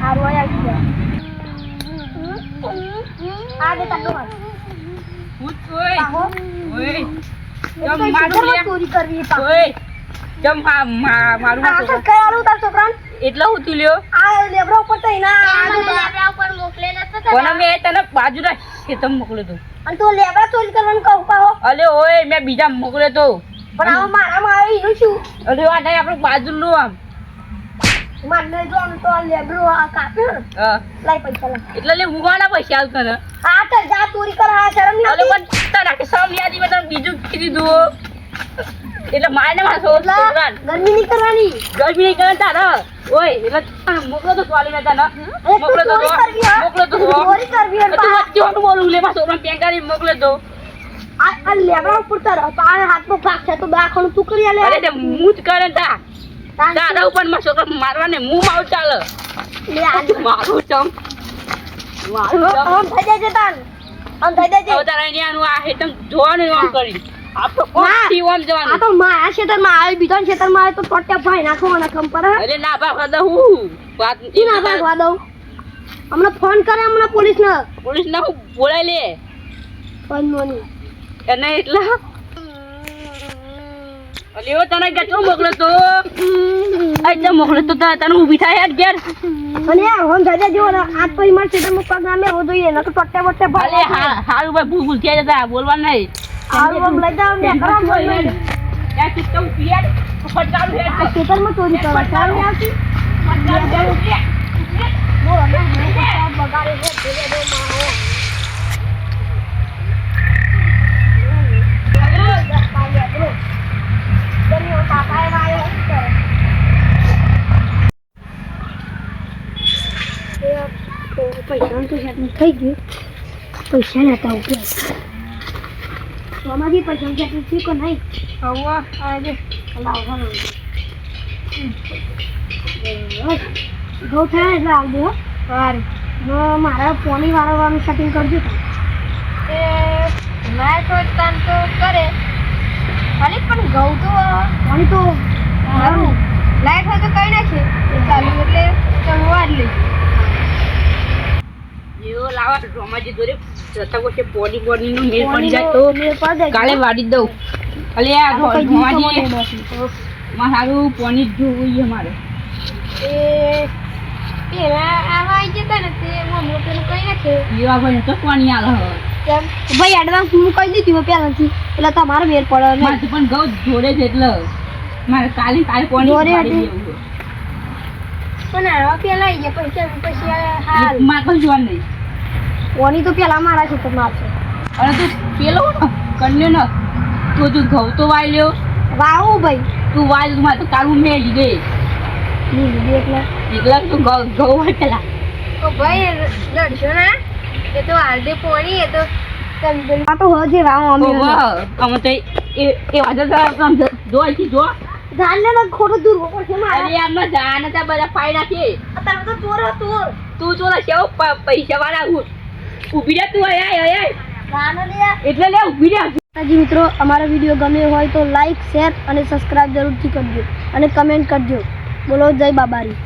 હારું આય આવી ગયા આ દે તાડો હું ઓય પાહો ઓય તો જમ મારું લે ચોરી કરવી પાહો ઓય જમ મારું આ તો કઈ આલું તાર છોકરાન એટલો હું તુલ્યો આ લેબરો ઉપર તો એના લેબરા ઉપર મોકલે નતો કોને મે તને બાજુ રાખ કે તમ મોકલે તો અને તું લેબરા ચોરી કરવાનું કહું પાહો અલે ઓય મે બીજા મોકલે તો પણ આવો મારામાં આવે એનું શું અરે આ નહીં આપણું બાજુનું આમ મને જો આમ તો લેબરો આ કાપ્યો ને હા લાઈ પૈસા લા એટલે લે મુગાના પૈસા આવતા ને આ તો જા ચોરી કર આ શરમ નહીં અલે આવતી પણ તારા કે સમ યાદી મેં તને બીજું કીધું એટલે મારને માર છોકરાન ગરમી નહીં કરવાની ગરમી નહીં કરે તારા ઓય એટલે તને મોકલો તો સોલી મેં તને મોકલો તો મોકલો તો ચોરી કરવી તું વચ્ચે હોનું બોલું લે મારા છોકરાને પેંગારી મોકલે તો આ લેબરા ઉપર તાર આ હાથમાં ભાગ છે તો દાખણ તું કરી આલે અરે તે મૂત કરે તા તારા ઉપર મારા છોકરા મારવાને મું માવ ચાલે લે આ મારું ચમ મારું આમ થઈ જાય છે તાન આમ થઈ જાય છે હવે તારા અહીંયાનું આ હેતમ જોવાનું આમ કરી આપ તો કોથી ઓમ આ જવાનું તો મારા ખેતરમાં આવે બીજા ખેતરમાં આવે તો ટોટ્યા ભાઈ નાખવાના ખંપર અરે ના બા ખદા હું વાત ઈ ના ભાગવા દઉં હમણાં ફોન કરે હમણાં પોલીસને પોલીસ ના હું બોલાય લે ફોન મોની એને એટલા અલે ઓ તને ગટલો મોકલે તો આઈ મોકલે તો તને ઊભી થાય યાર ઘેર અને યાર હોન જાજા જેવો આજ પછી માર ખેતરમાં પગ નામે હો જોઈએ નકર ટોટ્યા બોટ્યા ભાઈ અલે હારું ભાઈ ભૂલ થઈ જતા બોલવા નહીં હારું આમ લઈ જાવ ને ખરાબ બોલ યાર સિસ્ટમ ક્લિયર ફટકારું હેડ આ ખેતરમાં ચોરી કરવા ચાલ નહીં આવતી બોલો ને હું બગાડે છે ધીરે ધીરે મારો પૈસા તો સેટિંગ થઈ ગયું પૈસા લેતા ઉપર અમારી પૈસા સેટિંગ થયું કે નહીં હવા આજે લાવવાનું ઘઉં થાય એટલે આવજો સારું મારા પોની વાળવાનું સેટિંગ કરજો એ મારે તો કામ તો કરે ખાલી પણ ઘઉં તો પોની તો સારું લાઈટ હોય તો કઈ નાખે ચાલુ એટલે ચમવા જ લઈ એવો લાવા રોમાજી દોરે જતા વખતે પોડી બોડી નું મેલ પડી જાય તો કાલે વાડી દઉં અલે આ રોમાજી માં સારું પોની જ જોવું છે મારે એ પેલા આવા આવી જતા ને તે મમ્મી પેલું કઈ નાખે એવા ભાઈ તો પાણી આલે હવે કેમ ભાઈ એડવાન્સ હું કહી દીધી પહેલાથી એટલે તમારે મેર પડે ને મારે પણ ઘઉં જોડે છે એટલે મારે કાલે પોણી જોડે વાળી હતી. દેવું પણ આવા પેલા આવી ગયા પૈસા પછી હાલ છે મારે કોઈ જોવાનું નહીં ઓની તો પેલા મારા છે તો મારશે અને તું પેલો ને કન્યો ને તું ઘઉં તો વાઈ લ્યો વાવું ભાઈ તું વાય તું મારે તો કાલું મેલી ગઈ લીધી એટલે એકલા તું ઘઉં વાય પેલા તો ભાઈ લડશો ના એ તો હાલ દે પોણી એ તો આ તો હજે વાવ અમે અમે તો એ વાજલ જોઈ જો જાણને ને ખોટો દૂર ઉપર છે મારા અરે યાર ના જાને તા બધા ફાઈ નાખી તમે તો ચોર તું તું ચોરા કેવો પૈસા વાળા ઊભી રહે તું આય જાનો લે એટલે લે ઊભી રહે જી મિત્રો અમારો વિડીયો ગમ્યો હોય તો લાઈક શેર અને સબસ્ક્રાઇબ જરૂરથી કરજો અને કમેન્ટ કરજો બોલો જય બાબારી.